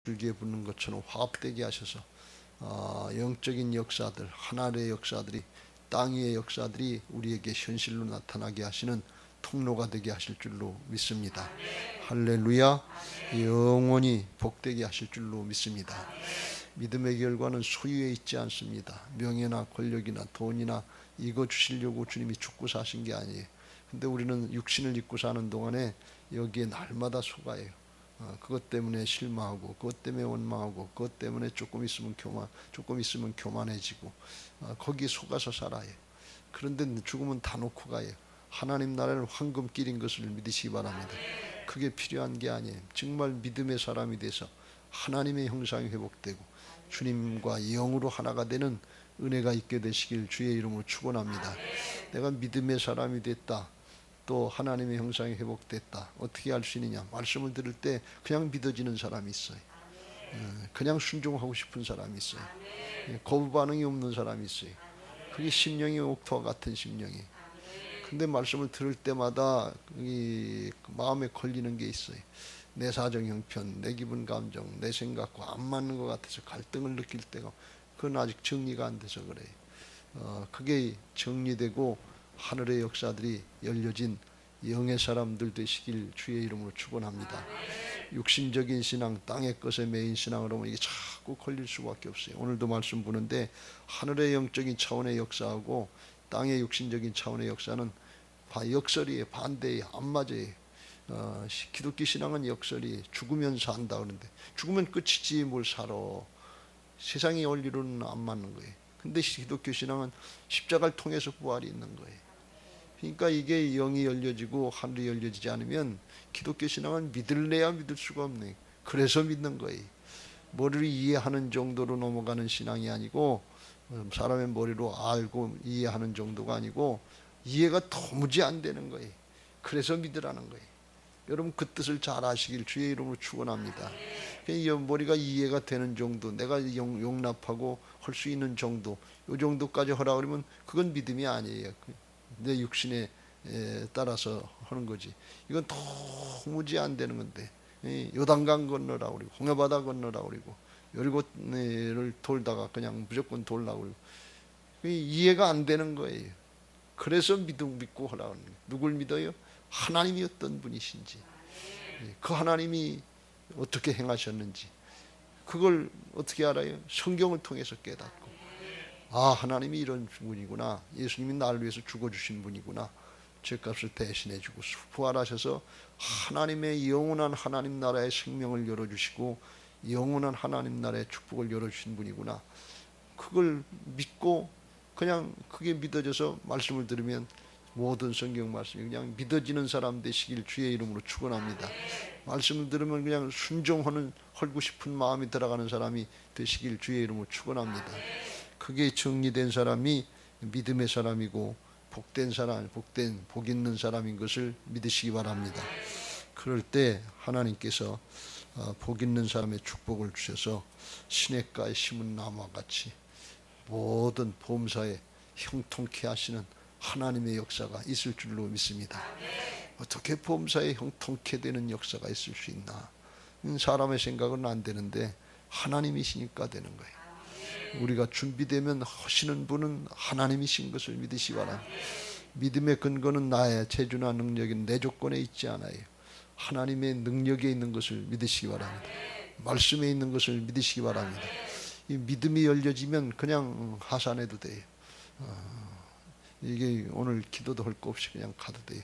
줄기에 붙는 것처럼 화합되게 하셔서 영적인 역사들, 하나님의 역사들이, 땅 위의 역사들이 우리에게 현실로 나타나게 하시는 통로가 되게 하실 줄로 믿습니다. 할렐루야. 영원히 복되게 하실 줄로 믿습니다. 믿음의 결과는 소유에 있지 않습니다. 명예나 권력이나 돈이나 이거 주시려고 주님이 죽고 사신 게 아니에요. 근데 우리는 육신을 입고 사는 동안에 여기에 날마다 속아요. 그것 때문에 실망하고, 그것 때문에 원망하고, 그것 때문에 조금 있으면 교만해지고, 거기에 속아서 살아요. 그런데 죽으면 다 놓고 가요. 하나님 나라는 황금길인 것을 믿으시기 바랍니다. 그게 필요한 게 아니에요. 정말 믿음의 사람이 돼서 하나님의 형상이 회복되고 주님과 영으로 하나가 되는 은혜가 있게 되시길 주의 이름으로 축원합니다. 내가 믿음의 사람이 됐다, 또 하나님의 형상이 회복됐다. 어떻게 알 수 있느냐? 말씀을 들을 때 그냥 믿어지는 사람이 있어요. 그냥 순종하고 싶은 사람이 있어요. 거부 반응이 없는 사람이 있어요. 그게 심령이 옥토와 같은 심령이에요. 근데 말씀을 들을 때마다 마음에 걸리는 게 있어요. 내 사정 형편, 내 기분 감정, 내 생각과 안 맞는 것 같아서 갈등을 느낄 때가, 그건 아직 정리가 안 돼서 그래요. 그게 정리되고 하늘의 역사들이 열려진 영의 사람들 되시길 주의 이름으로 축원합니다. 육신적인 신앙, 땅의 것에 매인 신앙으로 하면 이게 자꾸 걸릴 수밖에 없어요. 오늘도 말씀 보는데 하늘의 영적인 차원의 역사하고 땅의 육신적인 차원의 역사는 역설이에요. 반대예요. 안 맞아요. 기독교 신앙은 역설이 죽으면 산다 그러는데 죽으면 끝이지 뭘 살아. 세상의 원리로는 안 맞는 거예요. 근데 기독교 신앙은 십자가를 통해서 부활이 있는 거예요. 그러니까 이게 영이 열려지고 하늘이 열려지지 않으면 기독교 신앙은 믿을래야 믿을 수가 없네. 그래서 믿는 거예요. 머리를 이해하는 정도로 넘어가는 신앙이 아니고, 사람의 머리로 알고 이해하는 정도가 아니고, 이해가 도무지 안 되는 거예요. 그래서 믿으라는 거예요. 여러분 그 뜻을 잘 아시길 주의 이름으로 축원합니다. 머리가 이해가 되는 정도, 내가 용납하고 할 수 있는 정도, 이 정도까지 하라 그러면 그건 믿음이 아니에요. 내 육신에 따라서 하는 거지. 이건 도무지 안 되는 건데, 요단강 건너라고 그러고 홍해바다 건너라고 그러고 여리고를 돌다가 그냥 무조건 돌라고 그러고 이해가 안 되는 거예요. 그래서 믿고 하라고 하는 거예요. 누굴 믿어요? 하나님이 어떤 분이신지, 그 하나님이 어떻게 행하셨는지, 그걸 어떻게 알아요? 성경을 통해서 깨닫고, 하나님이 이런 분이구나, 예수님이 나를 위해서 죽어주신 분이구나, 죄값을 대신해주고 부활하셔서 하나님의 영원한 하나님 나라의 생명을 열어주시고 영원한 하나님 나라의 축복을 열어주신 분이구나, 그걸 믿고 그냥 그게 믿어져서 말씀을 들으면 모든 성경 말씀이 그냥 믿어지는 사람 되시길 주의 이름으로 축원합니다. 말씀을 들으면 그냥 순종하는, 하고 싶은 마음이 들어가는 사람이 되시길 주의 이름으로 축원합니다. 그게 정리된 사람이 믿음의 사람이고 복된 사람, 복 있는 사람인 것을 믿으시기 바랍니다. 그럴 때 하나님께서 복 있는 사람의 축복을 주셔서 시냇가에 심은 나무와 같이 모든 보험사에 형통케 하시는 하나님의 역사가 있을 줄로 믿습니다. 어떻게 보험사에 형통케 되는 역사가 있을 수 있나? 사람의 생각은 안 되는데 하나님이시니까 되는 거예요. 우리가 준비되면 하시는 분은 하나님이신 것을 믿으시기 바랍니다. 믿음의 근거는 나의 재주나 능력인 내 조건에 있지 않아요. 하나님의 능력에 있는 것을 믿으시기 바랍니다. 말씀에 있는 것을 믿으시기 바랍니다. 이 믿음이 열려지면 그냥 하산해도 돼요. 이게 오늘 기도도 할 거 없이 그냥 가도 돼요.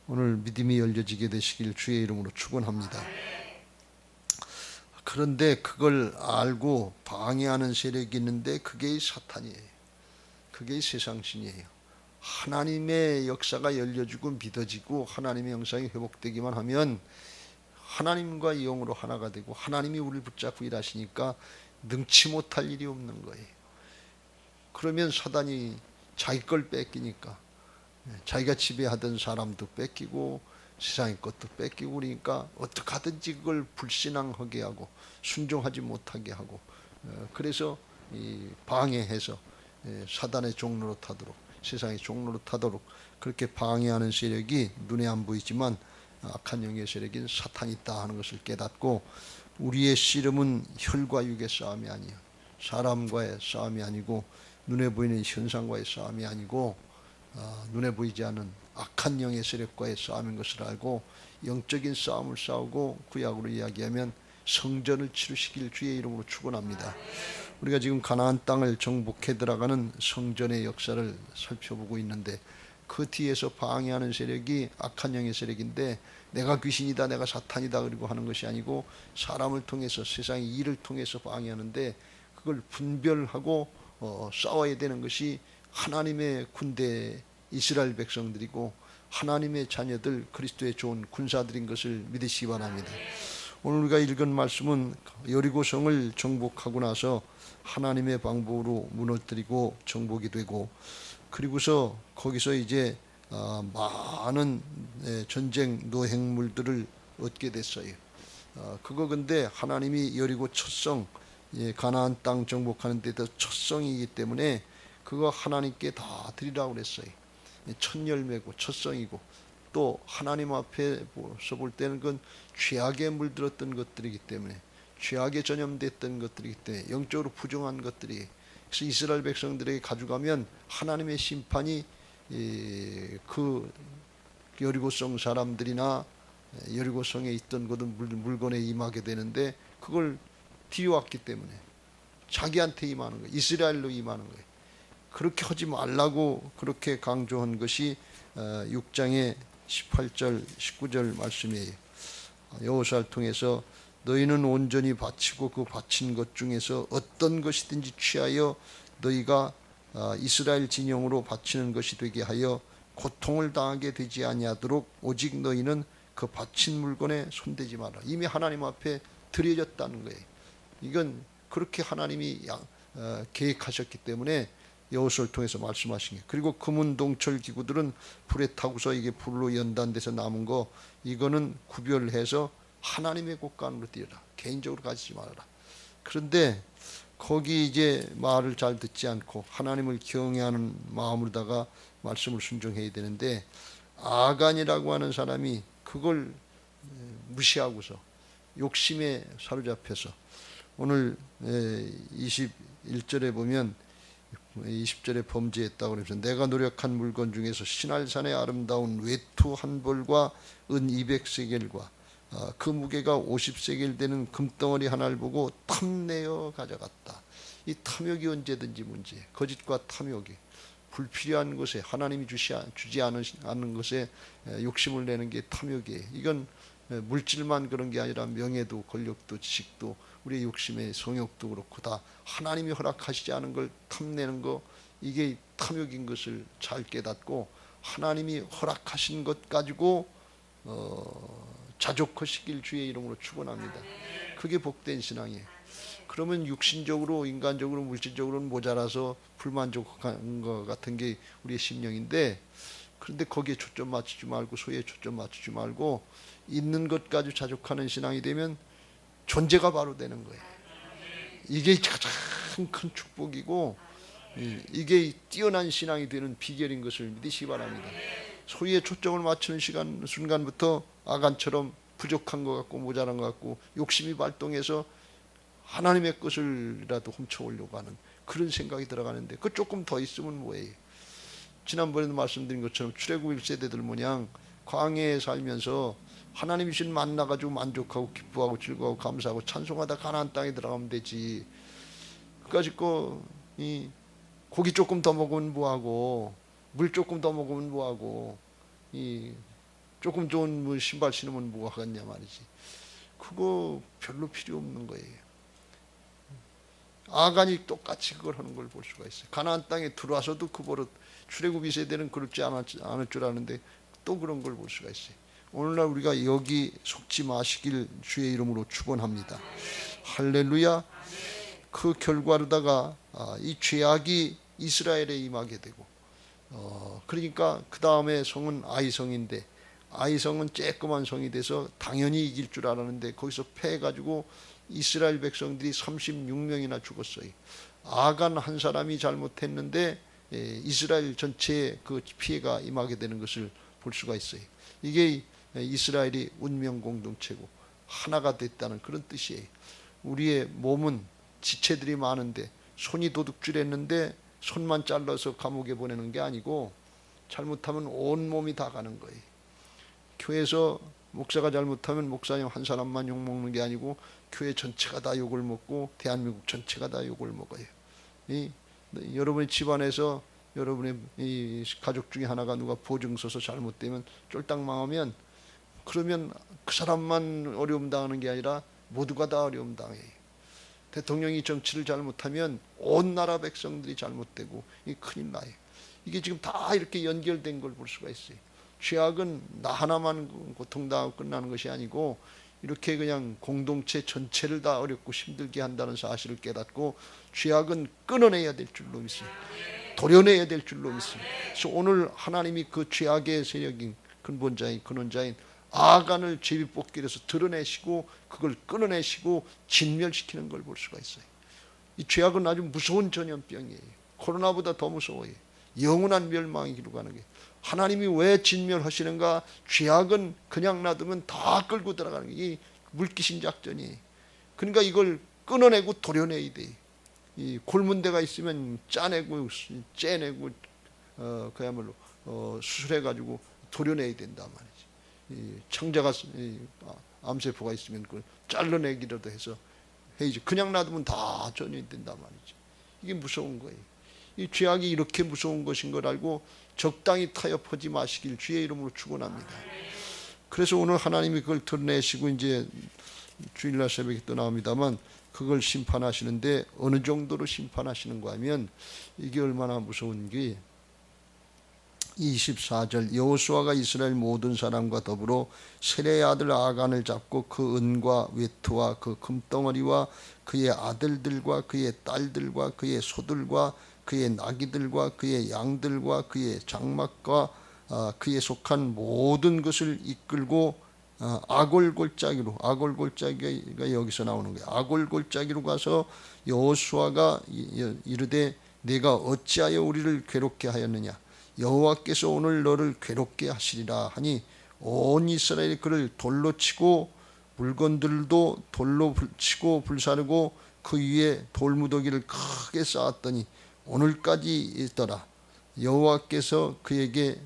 오늘 믿음이 열려지게 되시길 주의 이름으로 축원합니다. 그런데 그걸 알고 방해하는 세력이 있는데 그게 사탄이에요. 그게 세상신이에요. 하나님의 역사가 열려지고 믿어지고 하나님의 형상이 회복되기만 하면 하나님과 영으로 하나가 되고 하나님이 우리를 붙잡고 일하시니까 능치 못할 일이 없는 거예요. 그러면 사단이 자기 걸 뺏기니까, 자기가 지배하던 사람도 뺏기고 세상의 것도 뺏기고 그러니까 어떻게 하든지 그걸 불신앙하게 하고 순종하지 못하게 하고, 그래서 방해해서 사단의 종로로 타도록, 세상의 종로로 타도록 그렇게 방해하는 세력이 눈에 안 보이지만 악한 영의 세력인 사탄이 있다 하는 것을 깨닫고 우리의 씨름은 혈과 육의 싸움이 아니야. 사람과의 싸움이 아니고 눈에 보이는 현상과의 싸움이 아니고 눈에 보이지 않는 악한 영의 세력과의 싸움인 것을 알고 영적인 싸움을 싸우고 구약으로 이야기하면 성전을 치루시길 주의 이름으로 축원합니다. 우리가 지금 가나안 땅을 정복해 들어가는 성전의 역사를 살펴보고 있는데 그 뒤에서 방해하는 세력이 악한 영의 세력인데 내가 귀신이다 내가 사탄이다 그리고 하는 것이 아니고 사람을 통해서 세상의 일을 통해서 방해하는데 그걸 분별하고 싸워야 되는 것이 하나님의 군대 이스라엘 백성들이고 하나님의 자녀들 그리스도의 좋은 군사들인 것을 믿으시기 바랍니다. 오늘 우리가 읽은 말씀은 여리고성을 정복하고 나서 하나님의 방법으로 무너뜨리고 정복이 되고 그리고서 거기서 이제 많은 전쟁 노획물들을 얻게 됐어요. 그거 근데 하나님이 여리고 첫성 가나안 땅 정복하는 데도 첫성이기 때문에 그거 하나님께 다 드리라고 그랬어요. 첫 열매고 첫성이고 또 하나님 앞에서 볼 때는 그건 죄악에 물들었던 것들이기 때문에 죄악에 전염됐던 것들이기 때문에 영적으로 부정한 것들이 그래서 이스라엘 백성들에게 가져가면 하나님의 심판이 그 여리고성 사람들이나 여리고성에 있던 모든 물건에 임하게 되는데 그걸 뒤왔기 때문에 자기한테 임하는 거예요. 이스라엘로 임하는 거예요. 그렇게 하지 말라고 그렇게 강조한 것이 6장의 18절 19절 말씀이에요. 여호수아를 통해서 너희는 온전히 바치고 그 바친 것 중에서 어떤 것이든지 취하여 너희가 이스라엘 진영으로 바치는 것이 되게 하여 고통을 당하게 되지 아니하도록 오직 너희는 그 바친 물건에 손대지 마라. 이미 하나님 앞에 드려졌다는 거예요. 이건 그렇게 하나님이 계획하셨기 때문에 여호수아를 통해서 말씀하신 게. 그리고 금은 동철 기구들은 불에 타고서 이게 불로 연단돼서 남은 거 이거는 구별해서 하나님의 곳간으로 드려라. 개인적으로 가지지 말아라. 그런데 거기 이제 말을 잘 듣지 않고 하나님을 경외하는 마음으로다가 말씀을 순종해야 되는데 아간이라고 하는 사람이 그걸 무시하고서 욕심에 사로잡혀서 오늘 21절에 보면 20절에 범죄했다고 그러면서 내가 노력한 물건 중에서 신할산의 아름다운 외투 한 벌과 은 200세겔과 그 무게가 50세겔 되는 금덩어리 하나를 보고 탐내어 가져갔다. 이 탐욕이 언제든지 문제예요. 거짓과 탐욕이 불필요한 것에 하나님이 주지 않은 것에 욕심을 내는 게 탐욕이에요. 이건 물질만 그런 게 아니라 명예도 권력도 지식도 우리의 욕심의 성욕도 그렇고 다 하나님이 허락하시지 않은 걸 탐내는 거 이게 탐욕인 것을 잘 깨닫고 하나님이 허락하신 것 가지고 자족하시길 주의 이름으로 축원합니다. 그게 복된 신앙이에요. 그러면 육신적으로 인간적으로 물질적으로는 모자라서 불만족한 것 같은 게 우리의 심령인데 그런데 거기에 초점 맞추지 말고 소유에 초점 맞추지 말고 있는 것 가지고 자족하는 신앙이 되면 존재가 바로 되는 거예요. 이게 가장 큰 축복이고 이게 뛰어난 신앙이 되는 비결인 것을 믿으시기 바랍니다. 소유에 초점을 맞추는 순간부터 아간처럼 부족한 것 같고 모자란 것 같고 욕심이 발동해서 하나님의 것을라도 훔쳐오려고 하는 그런 생각이 들어가는데 그 조금 더 있으면 뭐예요? 지난번에도 말씀드린 것처럼 출애굽 1세대들 모양 광야에 살면서 하나님 주신 만나가지고 만족하고 기뻐하고 즐거워하고 감사하고 찬송하다 가나안 땅에 들어가면 되지. 그까짓 이 고기 조금 더 먹으면 뭐하고 물 조금 더 먹으면 뭐하고 이 조금 좋은 신발 신으면 뭐가 하겠냐 말이지. 그거 별로 필요 없는 거예요. 아간이 똑같이 그걸 하는 걸 볼 수가 있어요. 가나안 땅에 들어와서도 그 버릇 출애굽 2세대는 그렇지 않을 줄 아는데 또 그런 걸 볼 수가 있어요. 오늘날 우리가 여기 속지 마시길 주의 이름으로 축원합니다. 할렐루야. 그 결과로다가 이 죄악이 이스라엘에 임하게 되고 그러니까 그 다음에 성은 아이성인데 아이성은 쬐끄만 성이 돼서 당연히 이길 줄 알았는데 거기서 패해가지고 이스라엘 백성들이 36명이나 죽었어요. 아간 한 사람이 잘못했는데 이스라엘 전체에 그 피해가 임하게 되는 것을 볼 수가 있어요. 이게 이스라엘이 운명 공동체고 하나가 됐다는 그런 뜻이에요. 우리의 몸은 지체들이 많은데 손이 도둑질했는데 손만 잘라서 감옥에 보내는 게 아니고 잘못하면 온 몸이 다 가는 거예요. 교회에서 목사가 잘못하면 목사님 한 사람만 욕먹는 게 아니고 교회 전체가 다 욕을 먹고 대한민국 전체가 다 욕을 먹어요. 여러분의 집안에서 여러분의 이 가족 중에 하나가 누가 보증 서서 잘못되면 쫄딱 망하면 그러면 그 사람만 어려움 당하는 게 아니라 모두가 다 어려움 당해요. 대통령이 정치를 잘못하면 온 나라 백성들이 잘못되고 이 큰일 나요. 이게 지금 다 이렇게 연결된 걸 볼 수가 있어요. 죄악은 나 하나만 고통당하고 끝나는 것이 아니고 이렇게 그냥 공동체 전체를 다 어렵고 힘들게 한다는 사실을 깨닫고 죄악은 끊어내야 될 줄로 믿습니다. 도려내야 될 줄로 믿습니다. 그래서 오늘 하나님이 그 죄악의 세력인 근본자인 근원자인 아간을 제비뽑기에서 드러내시고 그걸 끊어내시고 진멸시키는 걸 볼 수가 있어요. 이 죄악은 아주 무서운 전염병이에요. 코로나보다 더 무서워요. 영원한 멸망이 기록하는 게. 하나님이 왜 진멸하시는가? 죄악은 그냥 놔두면 다 끌고 들어가는 게 이 물귀신 작전이에요. 그러니까 이걸 끊어내고 도려내야 돼. 이 곪은 데가 있으면 짜내고 째내고 그야말로 수술해가지고 도려내야 된단 말이지. 이 창자가 암세포가 있으면 그걸 잘라내기라도 해서 해야지. 그냥 놔두면 다 전염된단 말이지. 이게 무서운 거예요. 이 죄악이 이렇게 무서운 것인 걸 알고 적당히 타협하지 마시길 주의 이름으로 축원합니다. 그래서 오늘 하나님이 그걸 드러내시고 이제 주일날 새벽에 또 나옵니다만 그걸 심판하시는데 어느 정도로 심판하시는가 하면 이게 얼마나 무서운 게 24절 여호수아가 이스라엘 모든 사람과 더불어 세레의 아들 아간을 잡고 그 은과 외투와 그 금덩어리와 그의 아들들과 그의 딸들과 그의 소들과 그의 나귀들과 그의 양들과 그의 장막과 그에 속한 모든 것을 이끌고 아골골짜기로, 아골골짜기가 여기서 나오는 거예요. 아골골짜기로 가서 여호수아가 이르되 내가 어찌하여 우리를 괴롭게 하였느냐? 여호와께서 오늘 너를 괴롭게 하시리라 하니 온 이스라엘이 그를 돌로 치고 물건들도 돌로 치고 불사르고 그 위에 돌무더기를 크게 쌓았더니 오늘까지 있더라. 여호와께서 그에게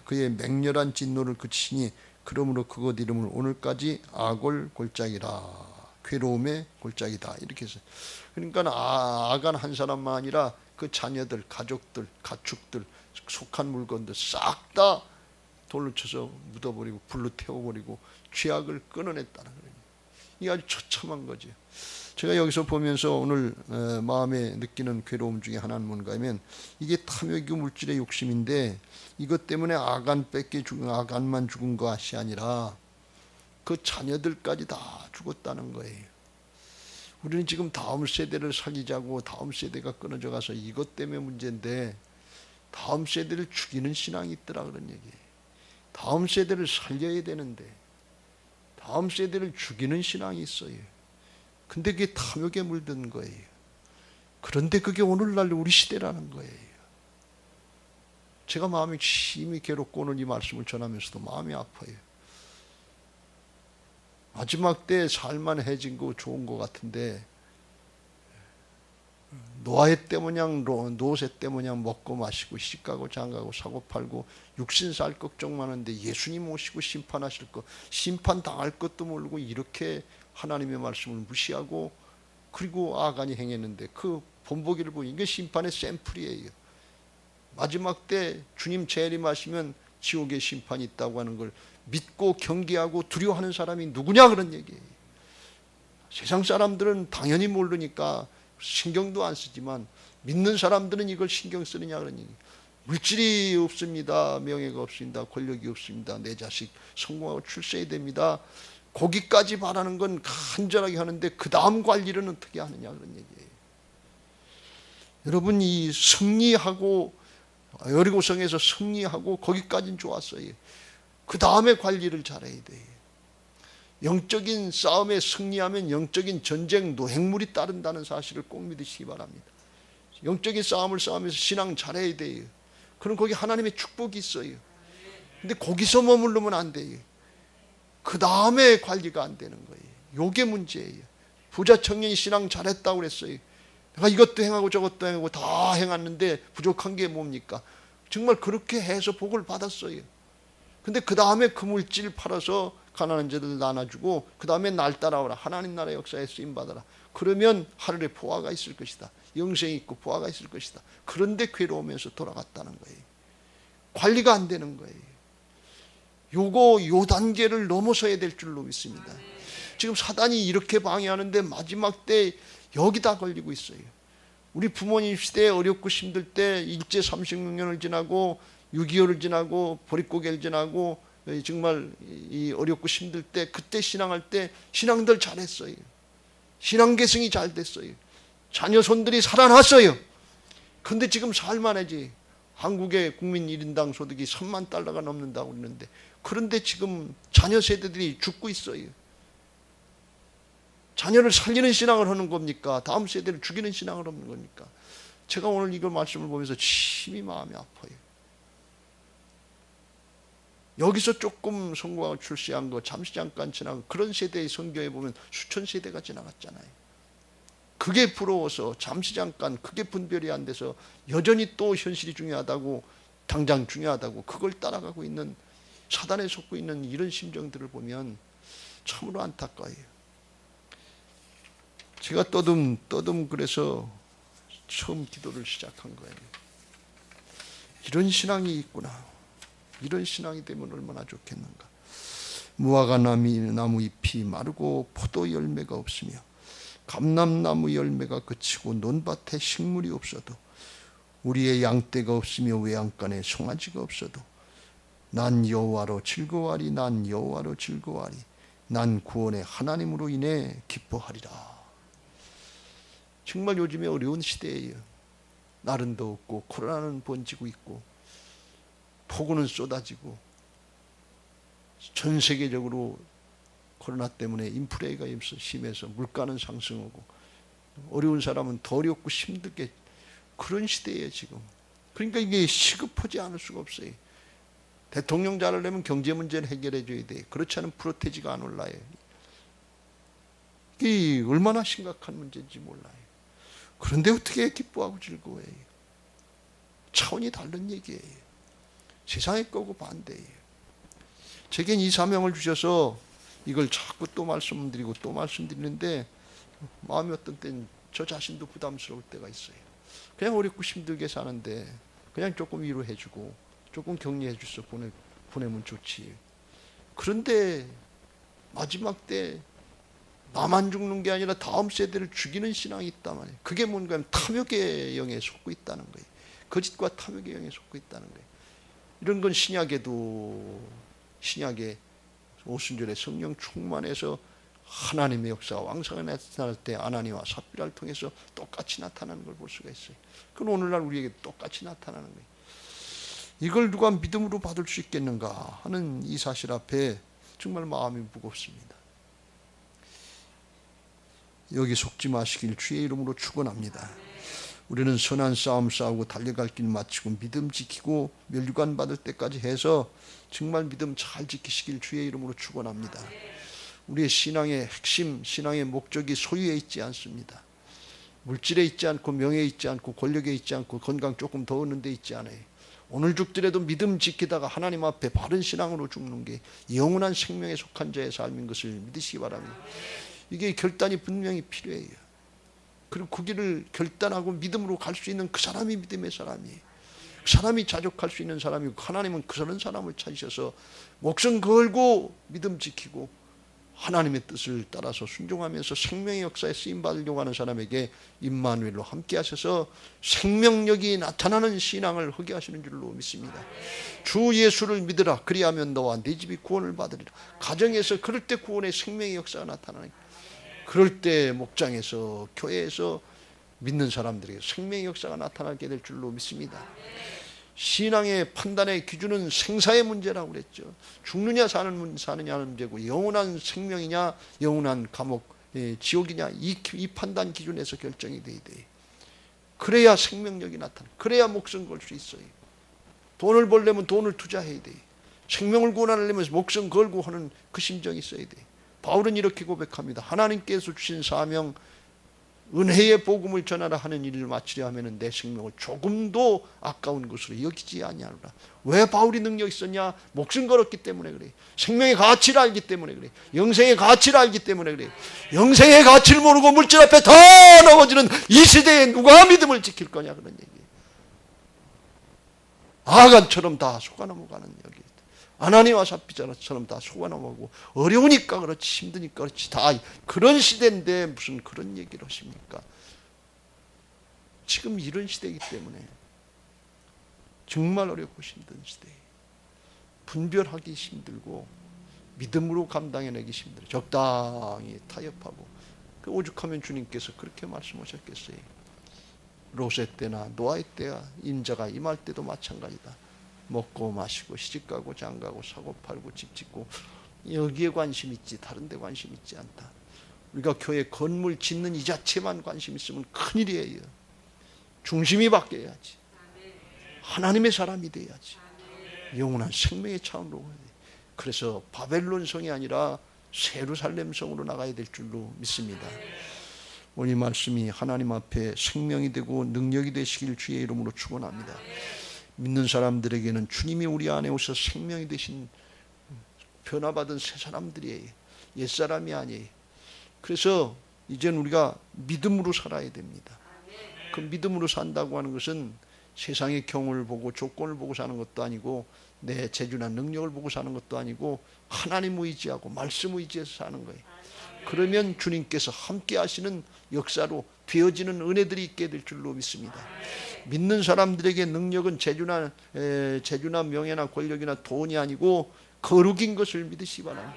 그의 맹렬한 진노를 그치시니 그러므로 그곳 이름을 오늘까지 아골골짜기라, 괴로움의 골짜기다, 이렇게 해서. 그러니까 아간 한 사람만 아니라 그 자녀들, 가족들, 가축들, 속한 물건들 싹 다 돌로 쳐서 묻어버리고 불로 태워버리고 죄악을 끊어냈다는 거예요. 이게 아주 처참한 거죠. 제가 여기서 보면서 오늘 마음에 느끼는 괴로움 중에 하나는 뭔가 하면 이게 탐욕이고 물질의 욕심인데 이것 때문에 아간만 죽은 것이 아니라 그 자녀들까지 다 죽었다는 거예요. 우리는 지금 다음 세대를 살리자고 다음 세대가 끊어져 가서 이것 때문에 문제인데 다음 세대를 죽이는 신앙이 있더라 그런 얘기예요. 다음 세대를 살려야 되는데 다음 세대를 죽이는 신앙이 있어요. 근데 그게 탐욕에 물든 거예요. 그런데 그게 오늘날 우리 시대라는 거예요. 제가 마음이 심히 괴롭고 오늘 이 말씀을 전하면서도 마음이 아파요. 마지막 때 살만해진 거 좋은 거 같은데 노아해 때 모양 노세 때 모양 먹고 마시고 시가고 장가고 사고 팔고 육신 살 걱정 많은데 예수님 오시고 심판하실 거 심판 당할 것도 모르고 이렇게 하나님의 말씀을 무시하고 그리고 아간이 행했는데 그 본보기를 보니 이게 심판의 샘플이에요. 마지막 때 주님 재림하시면 지옥의 심판이 있다고 하는 걸 믿고 경계하고 두려워하는 사람이 누구냐 그런 얘기예요. 세상 사람들은 당연히 모르니까 신경도 안 쓰지만 믿는 사람들은 이걸 신경 쓰느냐 그런 얘기. 물질이 없습니다. 명예가 없습니다. 권력이 없습니다. 내 자식 성공하고 출세해야 됩니다. 거기까지 바라는 건 간절하게 하는데 그 다음 관리는 어떻게 하느냐 그런 얘기예요. 여러분 이 승리하고 여리고성에서 승리하고 거기까지는 좋았어요. 그 다음에 관리를 잘해야 돼요. 영적인 싸움에 승리하면 영적인 전쟁 노획물이 따른다는 사실을 꼭 믿으시기 바랍니다. 영적인 싸움을 싸우면서 신앙 잘해야 돼요. 그럼 거기 하나님의 축복이 있어요. 근데 거기서 머무르면 안 돼요. 그 다음에 관리가 안 되는 거예요. 요게 문제예요. 부자 청년이 신앙 잘했다고 그랬어요. 내가 이것도 행하고 저것도 행하고 다 행했는데 부족한 게 뭡니까? 정말 그렇게 해서 복을 받았어요. 근데 그 다음에 그 물질 팔아서 가난한 자들 나눠주고 그 다음에 날 따라오라. 하나님 나라 역사에 쓰임받아라. 그러면 하늘에 보화가 있을 것이다. 영생이 있고 보화가 있을 것이다. 그런데 괴로우면서 돌아갔다는 거예요. 관리가 안 되는 거예요. 요 단계를 넘어서야 될 줄로 믿습니다. 지금 사단이 이렇게 방해하는데 마지막 때 여기다 걸리고 있어요. 우리 부모님 시대에 어렵고 힘들 때 일제 36년을 지나고 6.25를 지나고 보릿고개를 지나고 정말 이 어렵고 힘들 때 그때 신앙할 때 신앙들 잘했어요. 신앙 계승이 잘 됐어요. 자녀 손들이 살아났어요. 근데 지금 살만하지. 한국의 국민 1인당 소득이 3만 달러가 넘는다고 그러는데 그런데 지금 자녀 세대들이 죽고 있어요. 자녀를 살리는 신앙을 하는 겁니까? 다음 세대를 죽이는 신앙을 하는 겁니까? 제가 오늘 이걸 말씀을 보면서 심히 마음이 아파요. 여기서 조금 성공하고 출세한 거 잠시 잠깐 지나간 그런 세대의 성경에 보면 수천 세대가 지나갔잖아요. 그게 부러워서 잠시 잠깐 그게 분별이 안 돼서 여전히 또 현실이 중요하다고 당장 중요하다고 그걸 따라가고 있는 사단에 속고 있는 이런 심정들을 보면 참으로 안타까워요. 제가 떠듬 그래서 처음 기도를 시작한 거예요. 이런 신앙이 있구나. 이런 신앙이 되면 얼마나 좋겠는가. 무화과 나무 잎이 마르고 포도 열매가 없으며 감람나무 열매가 그치고 논밭에 식물이 없어도 우리의 양떼가 없으며 외양간에 송아지가 없어도 난 여호와로 즐거워하리. 난 여호와로 즐거워하리. 난 구원의 하나님으로 인해 기뻐하리라. 정말 요즘에 어려운 시대예요. 날은 더웠고 코로나는 번지고 있고 폭우는 쏟아지고 전 세계적으로 코로나 때문에 인플레가 심해서 물가는 상승하고 어려운 사람은 더 어렵고 힘들게 그런 시대예요 지금. 그러니까 이게 시급하지 않을 수가 없어요. 대통령 잘하려면 경제 문제를 해결해 줘야 돼. 그렇지 않으면 프로테지가 안 올라요. 이게 얼마나 심각한 문제인지 몰라요. 그런데 어떻게 기뻐하고 즐거워해요? 차원이 다른 얘기예요. 세상의 거고 반대예요. 제겐 이 사명을 주셔서 이걸 자꾸 또 말씀드리고 또 말씀드리는데 마음이 어떤 때는 저 자신도 부담스러울 때가 있어요. 그냥 어렵고 힘들게 사는데 그냥 조금 위로해주고 조금 격려해줘서 보내면 좋지. 그런데 마지막 때 나만 죽는 게 아니라 다음 세대를 죽이는 신앙이 있단 말이에요. 그게 뭔가 하면 탐욕의 영에 속고 있다는 거예요. 거짓과 탐욕의 영에 속고 있다는 거예요. 이런 건 신약의 오순절에 성령 충만해서 하나님의 역사가 왕성하게 나타날 때 아나니와 삽비라를 통해서 똑같이 나타나는 걸 볼 수가 있어요. 그건 오늘날 우리에게 똑같이 나타나는 거예요. 이걸 누가 믿음으로 받을 수 있겠는가 하는 이 사실 앞에 정말 마음이 무겁습니다. 여기 속지 마시길 주의 이름으로 축원합니다. 우리는 선한 싸움 싸우고 달려갈 길 마치고 믿음 지키고 멸류관 받을 때까지 해서 정말 믿음 잘 지키시길 주의 이름으로 축원합니다. 우리의 신앙의 핵심, 신앙의 목적이 소유에 있지 않습니다. 물질에 있지 않고 명예에 있지 않고 권력에 있지 않고 건강 조금 더 얻는 데 있지 않아요. 오늘 죽더라도 믿음 지키다가 하나님 앞에 바른 신앙으로 죽는 게 영원한 생명에 속한 자의 삶인 것을 믿으시기 바랍니다. 이게 결단이 분명히 필요해요. 그리고 그 길을 결단하고 믿음으로 갈 수 있는 그 사람이 믿음의 사람이에요. 그 사람이 자족할 수 있는 사람이고 하나님은 그런 사람을 찾으셔서 목숨 걸고 믿음 지키고 하나님의 뜻을 따라서 순종하면서 생명의 역사에 쓰임받으려고 하는 사람에게 임마누엘로 함께 하셔서 생명력이 나타나는 신앙을 하게 하시는 줄로 믿습니다. 주 예수를 믿으라. 그리하면 너와 네 집이 구원을 받으리라. 가정에서 그럴 때 구원의 생명의 역사가 나타나는, 그럴 때 목장에서 교회에서 믿는 사람들에게 생명의 역사가 나타나게 될 줄로 믿습니다. 신앙의 판단의 기준은 생사의 문제라고 그랬죠. 죽느냐 사느냐는 문제고 영원한 생명이냐 영원한 감옥 지옥이냐 이 판단 기준에서 결정이 돼야 돼. 그래야 생명력이 나타나. 그래야 목숨 걸 수 있어요. 돈을 벌려면 돈을 투자해야 돼. 생명을 구원하려면 목숨 걸고 하는 그 심정이 있어야 돼. 바울은 이렇게 고백합니다. 하나님께서 주신 사명, 은혜의 복음을 전하라 하는 일을 마치려 하면 내 생명을 조금도 아까운 것으로 여기지 아니하노라. 왜 바울이 능력이 있었냐? 목숨 걸었기 때문에 그래. 생명의 가치를 알기 때문에 그래. 영생의 가치를 알기 때문에 그래. 영생의 가치를 모르고 물질 앞에 다 넘어지는 이 시대에 누가 믿음을 지킬 거냐, 그런 얘기예요. 아간처럼 다 속아 넘어가는 여기. 아나니와 삽비자처럼 다 속아 넘어가고, 어려우니까 그렇지, 힘드니까 그렇지, 다 그런 시대인데 무슨 그런 얘기를 하십니까? 지금 이런 시대이기 때문에 정말 어렵고 힘든 시대에 분별하기 힘들고 믿음으로 감당해내기 힘들어요. 적당히 타협하고. 오죽하면 주님께서 그렇게 말씀하셨겠어요. 롯의 때나 노아의 때야 인자가 임할 때도 마찬가지다. 먹고 마시고 시집가고 장가고 사고 팔고 집 짓고 여기에 관심 있지 다른 데 관심 있지 않다. 우리가 교회 건물 짓는 이 자체만 관심 있으면 큰일이에요. 중심이 바뀌어야지. 하나님의 사람이 돼야지. 영원한 생명의 차원으로 가야 돼. 그래서 바벨론 성이 아니라 예루살렘 성으로 나가야 될 줄로 믿습니다. 오늘 말씀이 하나님 앞에 생명이 되고 능력이 되시길 주의 이름으로 축원합니다. 믿는 사람들에게는 주님이 우리 안에 오셔 생명이 되신 변화받은 새 사람들이에요. 옛사람이 아니에요. 그래서 이제는 우리가 믿음으로 살아야 됩니다. 그 믿음으로 산다고 하는 것은 세상의 경우를 보고 조건을 보고 사는 것도 아니고 내 재주나 능력을 보고 사는 것도 아니고 하나님 의지하고 말씀 의지해서 사는 거예요. 그러면 주님께서 함께 하시는 역사로 되어지는 은혜들이 있게 될 줄로 믿습니다. 믿는 사람들에게 능력은 재주나 명예나 권력이나 돈이 아니고 거룩인 것을 믿으시 바랍니다.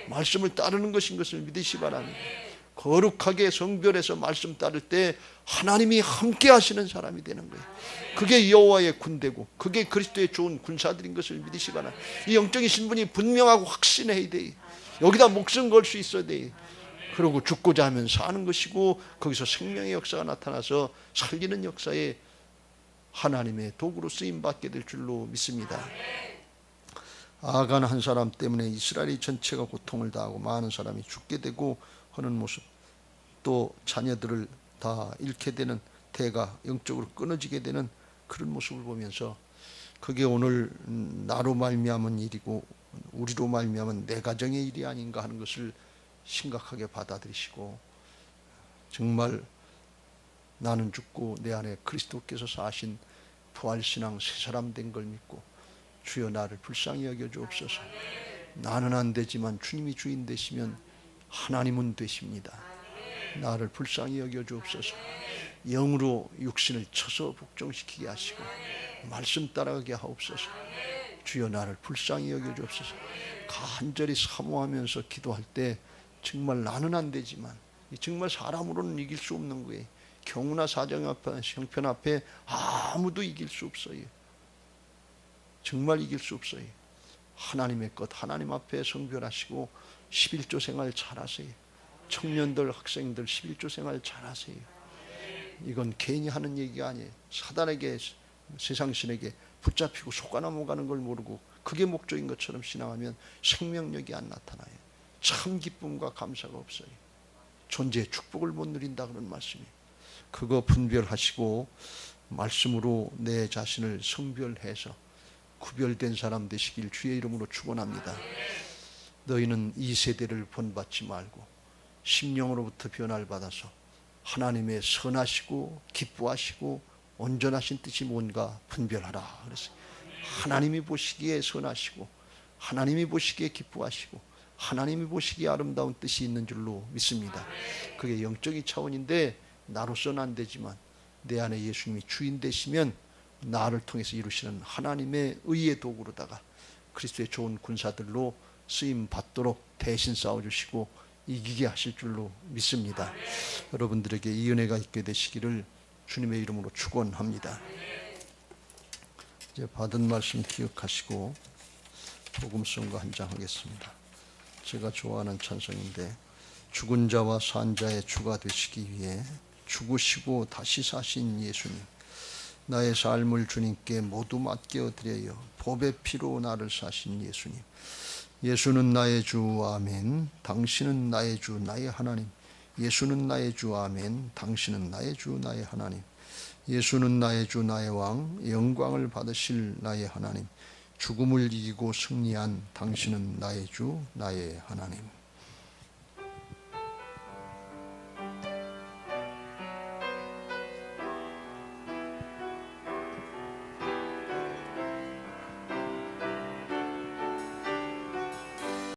말씀을 따르는 것인 것을 믿으시 바랍니다. 거룩하게 성별해서 말씀 따를 때 하나님이 함께 하시는 사람이 되는 거예요. 그게 여호와의 군대고 그게 그리스도의 좋은 군사들인 것을 믿으시 바랍니다. 이 영적인 신분이 분명하고 확신해야 돼요. 여기다 목숨 걸 수 있어야 돼요. 그리고 죽고자 하면 사는 것이고 거기서 생명의 역사가 나타나서 살리는 역사에 하나님의 도구로 쓰임받게 될 줄로 믿습니다. 아간 한 사람 때문에 이스라엘이 전체가 고통을 당하고 많은 사람이 죽게 되고 하는 모습, 또 자녀들을 다 잃게 되는, 대가 영적으로 끊어지게 되는 그런 모습을 보면서 그게 오늘 나로 말미암은 일이고 우리로 말미암은 내 가정의 일이 아닌가 하는 것을 심각하게 받아들이시고 정말 나는 죽고 내 안에 그리스도께서 사신 부활신앙 새 사람 된 걸 믿고 주여 나를 불쌍히 여겨 주옵소서. 나는 안 되지만 주님이 주인 되시면 하나님은 되십니다. 나를 불쌍히 여겨 주옵소서. 영으로 육신을 쳐서 복종시키게 하시고 말씀 따라가게 하옵소서. 주여 나를 불쌍히 여겨 주옵소서. 간절히 사모하면서 기도할 때 정말 나는 안 되지만 정말 사람으로는 이길 수 없는 거예요. 경우나 사정 앞에, 형편 앞에 아무도 이길 수 없어요. 정말 이길 수 없어요. 하나님의 것 하나님 앞에 성별하시고 11조 생활 잘하세요. 청년들 학생들 11조 생활 잘하세요. 이건 괜히 하는 얘기가 아니에요. 사단에게 세상신에게 붙잡히고 속아 넘어가는 걸 모르고 그게 목적인 것처럼 신앙하면 생명력이 안 나타나요. 참 기쁨과 감사가 없어요. 존재의 축복을 못 누린다 그런 말씀이에요. 그거 분별하시고 말씀으로 내 자신을 성별해서 구별된 사람 되시길 주의 이름으로 축원합니다. 너희는 이 세대를 본받지 말고 심령으로부터 변화를 받아서 하나님의 선하시고 기뻐하시고 온전하신 뜻이 뭔가 분별하라 그랬어요. 하나님이 보시기에 선하시고 하나님이 보시기에 기뻐하시고 하나님이 보시기에 아름다운 뜻이 있는 줄로 믿습니다. 그게 영적인 차원인데 나로서는 안 되지만 내 안에 예수님이 주인 되시면 나를 통해서 이루시는 하나님의 의의 도구로다가 그리스도의 좋은 군사들로 쓰임 받도록 대신 싸워주시고 이기게 하실 줄로 믿습니다. 여러분들에게 이 은혜가 있게 되시기를 주님의 이름으로 축원합니다. 이제 받은 말씀 기억하시고 복음성가 한 장 하겠습니다. 제가 좋아하는 찬송인데 죽은 자와 산 자의 주가 되시기 위해 죽으시고 다시 사신 예수님, 나의 삶을 주님께 모두 맡겨드려요. 보배 피로 나를 사신 예수님. 예수는 나의 주. 아멘. 당신은 나의 주, 나의 하나님. 예수는 나의 주. 아멘. 당신은 나의 주, 나의 하나님. 예수는 나의 주, 나의 왕. 영광을 받으실 나의 하나님. 죽음을 이기고 승리한 당신은 나의 주, 나의 하나님.